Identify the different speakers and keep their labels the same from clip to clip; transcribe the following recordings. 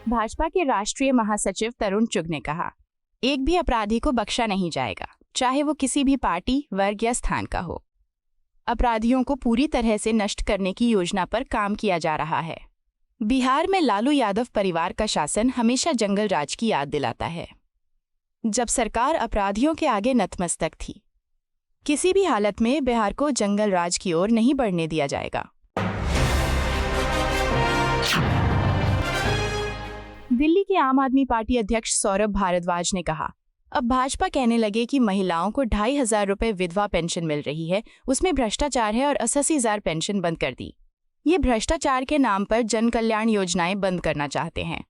Speaker 1: भाजपा के राष्ट्रीय महासचिव तरुण चुग ने कहा, एक भी अपराधी को बख्शा नहीं जाएगा, चाहे वो किसी भी पार्टी, वर्ग या स्थान का हो। अपराधियों को पूरी तरह से नष्ट करने की योजना पर काम किया जा रहा है। बिहार में लालू यादव परिवार का शासन हमेशा जंगल राज की याद दिलाता है, जब सरकार अपराधियों के आगे नतमस्तक थी। किसी भी हालत में बिहार को जंगल राज की ओर नहीं बढ़ने दिया जाएगा। दिल्ली के आम आदमी पार्टी अध्यक्ष सौरभ भारद्वाज ने कहा, अब भाजपा कहने लगे कि महिलाओं को 2,500 रुपये विधवा पेंशन मिल रही है, उसमें भ्रष्टाचार है और 80,000 पेंशन बंद कर दी। ये भ्रष्टाचार के नाम पर जन कल्याण योजनाएं बंद करना चाहते हैं।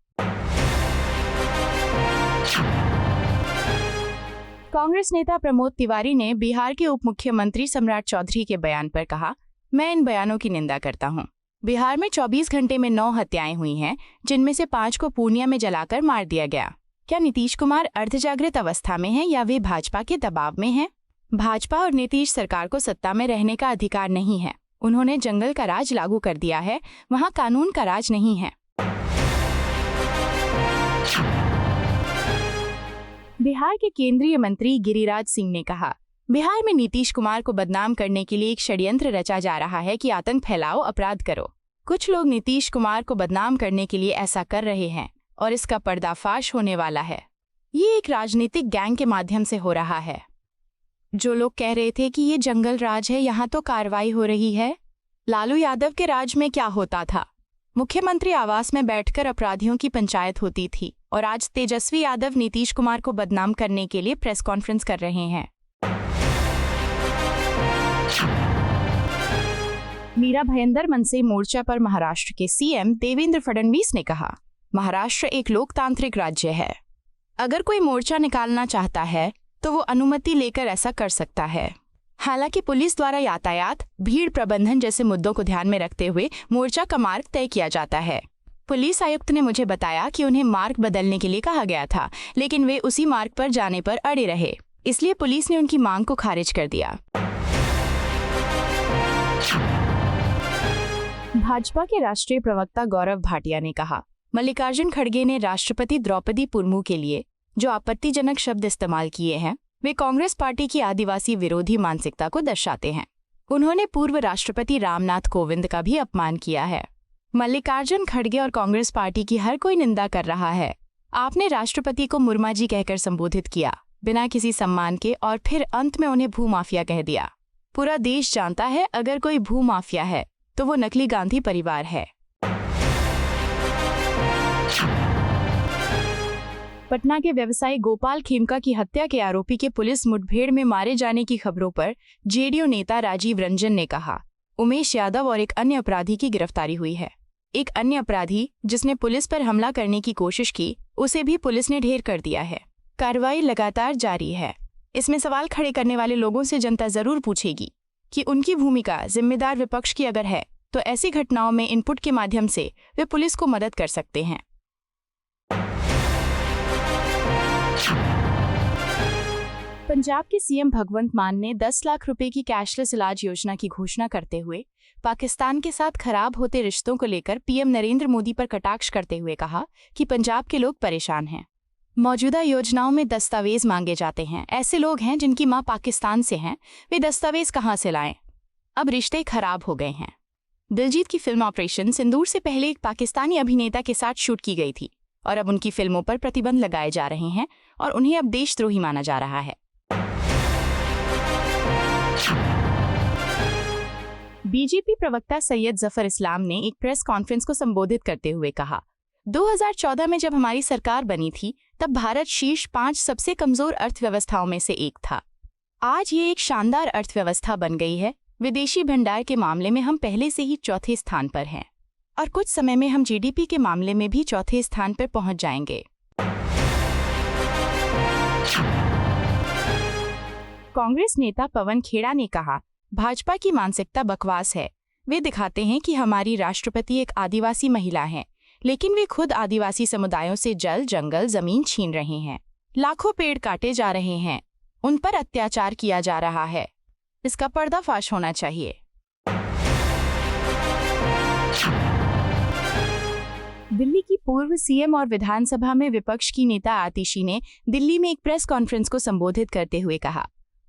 Speaker 1: कांग्रेस नेता प्रमोद तिवारी ने बिहार के उप मुख्यमंत्री सम्राट चौधरी के बयान पर कहा, मैं इन बयानों की निंदा करता हूं। बिहार में 24 घंटे में 9 हत्याएं हुई हैं, जिनमें से 5 को पूर्णिया में जलाकर मार दिया गया। क्या नीतीश कुमार अर्धजागृत अवस्था में हैं या वे भाजपा के दबाव में हैं? भाजपा और नीतीश सरकार को सत्ता में रहने का अधिकार नहीं है। उन्होंने जंगल का राज लागू कर दिया है, वहां कानून का राज नहीं है। बिहार के केंद्रीय मंत्री गिरिराज सिंह ने कहा, बिहार में नीतीश कुमार को बदनाम करने के लिए एक षड्यंत्र रचा जा रहा है कि आतंक फैलाओ, अपराध करो। कुछ लोग नीतीश कुमार को बदनाम करने के लिए ऐसा कर रहे हैं और इसका पर्दाफाश होने वाला है। ये एक राजनीतिक गैंग के माध्यम से हो रहा है। जो लोग कह रहे थे कि ये जंगल राज है, यहाँ तो कार्रवाई हो रही है। लालू यादव के राज में क्या होता था? मुख्यमंत्री आवास में बैठकर अपराधियों की पंचायत होती थी और आज तेजस्वी यादव नीतीश कुमार को बदनाम करने के लिए प्रेस कॉन्फ्रेंस कर रहे हैं। मीरा भयंदर मनसे मोर्चा पर महाराष्ट्र के सीएम देवेंद्र फडणवीस ने कहा, महाराष्ट्र एक लोकतांत्रिक राज्य है। अगर कोई मोर्चा निकालना चाहता है तो वो अनुमति लेकर ऐसा कर सकता है। हालांकि पुलिस द्वारा यातायात, भीड़ प्रबंधन जैसे मुद्दों को ध्यान में रखते हुए मोर्चा का मार्ग तय किया जाता है। पुलिस आयुक्त ने मुझे बताया कि उन्हें मार्ग बदलने के लिए कहा गया था, लेकिन वे उसी मार्ग पर जाने पर अड़े रहे, इसलिए पुलिस ने उनकी मांग को खारिज कर दिया। भाजपा के राष्ट्रीय प्रवक्ता गौरव भाटिया ने कहा, मल्लिकार्जुन खड़गे ने राष्ट्रपति द्रौपदी मुर्मू के लिए जो आपत्तिजनक शब्द इस्तेमाल किए हैं, वे कांग्रेस पार्टी की आदिवासी विरोधी मानसिकता को दर्शाते हैं। उन्होंने पूर्व राष्ट्रपति रामनाथ कोविंद का भी अपमान किया है। मल्लिकार्जुन खड़गे और कांग्रेस पार्टी की हर कोई निंदा कर रहा है। आपने राष्ट्रपति को मुर्मा जी कहकर संबोधित किया बिना किसी सम्मान के और फिर अंत में उन्हें भूमाफिया कह दिया। पूरा देश जानता है अगर कोई भूमाफिया है तो वो नकली गांधी परिवार है। पटना के व्यवसायी गोपाल खेमका की हत्या के आरोपी के पुलिस मुठभेड़ में मारे जाने की खबरों पर जेडीयू नेता राजीव रंजन ने कहा, उमेश यादव और एक अन्य अपराधी की गिरफ्तारी हुई है। एक अन्य अपराधी जिसने पुलिस पर हमला करने की कोशिश की, उसे भी पुलिस ने ढेर कर दिया है। कार्रवाई लगातार जारी है। इसमें सवाल खड़े करने वाले लोगों से जनता जरूर पूछेगी कि उनकी भूमिका जिम्मेदार विपक्ष की अगर है तो ऐसी घटनाओं में इनपुट के माध्यम से वे पुलिस को मदद कर सकते हैं। पंजाब के सीएम भगवंत मान ने 10 लाख रुपए की कैशलेस इलाज योजना की घोषणा करते हुए पाकिस्तान के साथ खराब होते रिश्तों को लेकर पीएम नरेंद्र मोदी पर कटाक्ष करते हुए कहा कि पंजाब के लोग परेशान हैं। मौजूदा योजनाओं में दस्तावेज मांगे जाते हैं। ऐसे लोग हैं जिनकी मां पाकिस्तान से हैं, वे दस्तावेज कहां से लाएं? अब रिश्ते खराब हो गए हैं। दिलजीत की फिल्म ऑपरेशन सिंदूर से पहले एक पाकिस्तानी अभिनेता के साथ शूट की गई थी और अब उनकी फिल्मों पर प्रतिबंध लगाए जा रहे हैं और उन्हें अब देशद्रोही माना जा रहा है। बीजेपी प्रवक्ता सैयद जफर इस्लाम ने एक प्रेस कॉन्फ्रेंस को संबोधित करते हुए कहा, 2014 में जब हमारी सरकार बनी थी तब भारत शीर्ष 5 सबसे कमजोर अर्थव्यवस्थाओं में से एक था। आज ये एक शानदार अर्थव्यवस्था बन गई है। विदेशी भंडार के मामले में हम पहले से ही चौथे स्थान पर हैं और कुछ समय में हम जीडीपी के मामले में भी चौथे स्थान पर पहुंच जाएंगे। कांग्रेस नेता पवन खेड़ा ने कहा, भाजपा की मानसिकता बकवास है। वे दिखाते हैं कि हमारी राष्ट्रपति एक आदिवासी महिला हैं, लेकिन वे खुद आदिवासी समुदायों से जल, जंगल, जमीन छीन रहे हैं। लाखों पेड़ काटे जा रहे हैं, उन पर अत्याचार किया जा रहा है। इसका पर्दाफाश होना चाहिए। दिल्ली की पूर्व सीएम और विधानसभा में विपक्ष की नेता आतिशी ने दिल्ली में एक प्रेस कॉन्फ्रेंस को संबोधित करते हुए कहा,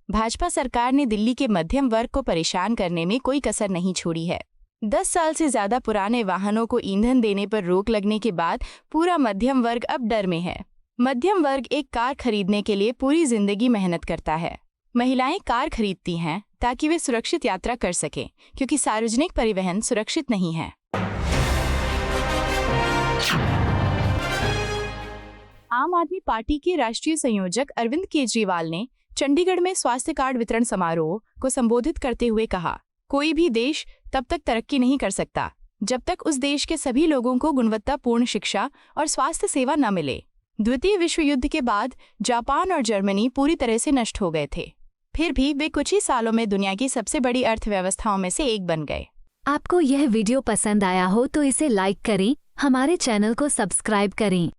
Speaker 1: भाजपा सरकार ने दिल्ली के मध्यम वर्ग को परेशान करने में कोई कसर नहीं छोड़ी है। 10 साल से ज्यादा पुराने वाहनों को ईंधन देने पर रोक लगने के बाद पूरा मध्यम वर्ग अब डर में है। मध्यम वर्ग एक कार खरीदने के लिए पूरी जिंदगी मेहनत करता है। महिलाएं कार खरीदती हैं ताकि वे सुरक्षित यात्रा कर सकें, क्योंकि सार्वजनिक परिवहन सुरक्षित नहीं है। आम आदमी पार्टी के राष्ट्रीय संयोजक अरविंद केजरीवाल ने चंडीगढ़ में स्वास्थ्य कार्ड वितरण समारोह को संबोधित करते हुए कहा, कोई भी देश तब तक तरक्की नहीं कर सकता जब तक उस देश के सभी लोगों को गुणवत्तापूर्ण शिक्षा और स्वास्थ्य सेवा न मिले। द्वितीय विश्व युद्ध के बाद जापान और जर्मनी पूरी तरह से नष्ट हो गए थे, फिर भी वे कुछ ही सालों में दुनिया की सबसे बड़ी अर्थव्यवस्थाओं में से एक बन गए।
Speaker 2: आपको यह वीडियो पसंद आया हो तो इसे लाइक करें, हमारे चैनल को सब्सक्राइब करें।